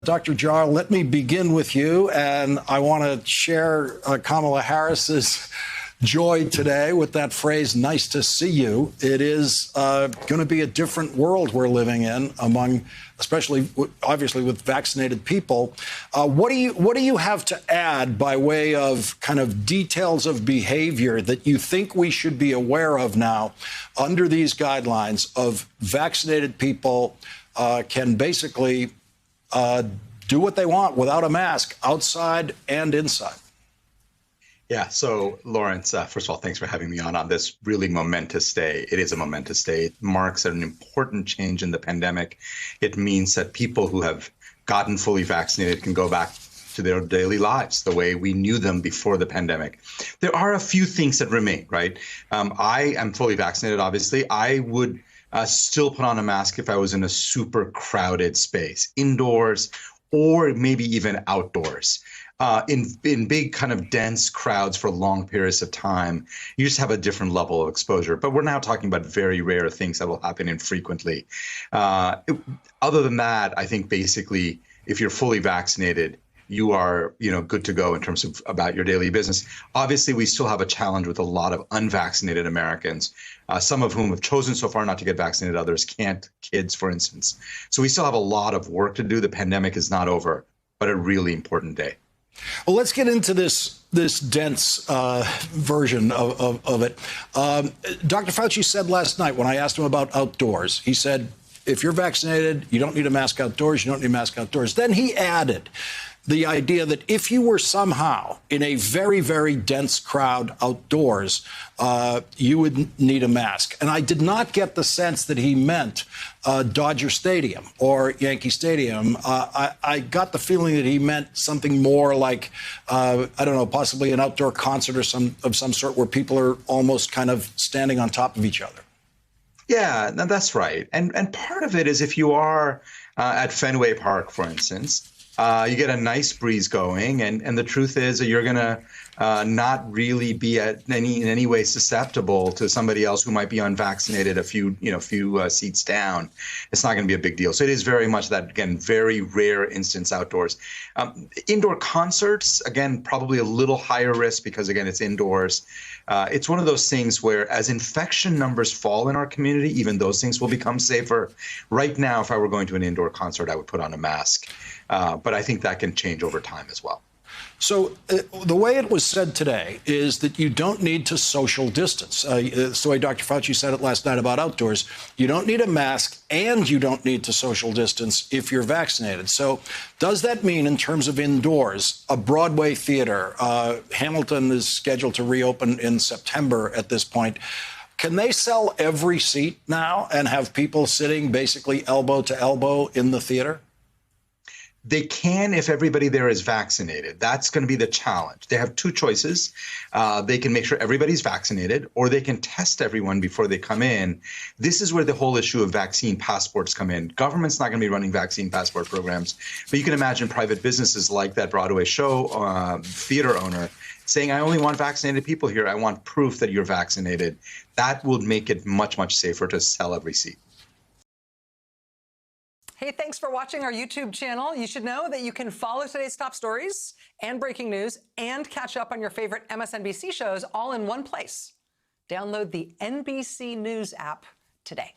Dr. Jha, let me begin with you, and I want to share Kamala Harris's joy today with that phrase, nice to see you. It is going to be a different world we're living in among, especially, obviously, with vaccinated people. What do you have to add by way of kind of details of behavior that you think we should be aware of now under these guidelines of vaccinated people can basically do what they want without a mask, outside and inside? Yeah. So, Lawrence, first of all, thanks for having me on this really momentous day. It is a momentous day. It marks an important change in the pandemic. It means that people who have gotten fully vaccinated can go back to their daily lives the way we knew them before the pandemic. There are a few things that remain, right? I am fully vaccinated, obviously. I would still put on a mask if I was in a super crowded space, indoors or maybe even outdoors. In big kind of dense crowds for long periods of time, you just have a different level of exposure. But we're now talking about very rare things that will happen infrequently. Other than that, I think basically if you're fully vaccinated, you are, good to go in terms of about your daily business. Obviously, we still have a challenge with a lot of unvaccinated Americans, some of whom have chosen so far not to get vaccinated, others can't, kids, for instance. So we still have a lot of work to do. The pandemic is not over, but a really important day. Well, let's get into this dense version of it. Dr. Fauci said last night when I asked him about outdoors, he said, if you're vaccinated, you don't need a mask outdoors. You don't need a mask outdoors. Then he added the idea that if you were somehow in a very, very dense crowd outdoors, you would need a mask. And I did not get the sense that he meant Dodger Stadium or Yankee Stadium. I got the feeling that he meant something more like, I don't know, possibly an outdoor concert or some sort where people are almost kind of standing on top of each other. Yeah, no, that's right. And part of it is if you are at Fenway Park, for instance, you get a nice breeze going, and the truth is that you're going to not really be in any way susceptible to somebody else who might be unvaccinated a few seats down. It's not going to be a big deal. So it is very much that, again, very rare instance outdoors. Indoor concerts, again, probably a little higher risk because, again, it's indoors. It's one of those things where as infection numbers fall in our community, even those things will become safer. Right now, if I were going to an indoor concert, I would put on a mask. But I think that can change over time as well. So the way it was said today is that you don't need to social distance. It's the way Dr. Fauci said it last night about outdoors. You don't need a mask and you don't need to social distance if you're vaccinated. So does that mean in terms of indoors, a Broadway theater, Hamilton is scheduled to reopen in September at this point. Can they sell every seat now and have people sitting basically elbow to elbow in the theater? They can if everybody there is vaccinated. That's going to be the challenge. They have two choices. They can make sure everybody's vaccinated, or they can test everyone before they come in. This is where the whole issue of vaccine passports come in. Government's not going to be running vaccine passport programs, but you can imagine private businesses like that Broadway show theater owner saying, I only want vaccinated people here. I want proof that you're vaccinated. That will make it much, much safer to sell every seat. Hey, thanks for watching our YouTube channel. You should know that you can follow today's top stories and breaking news and catch up on your favorite MSNBC shows all in one place. Download the NBC News app today.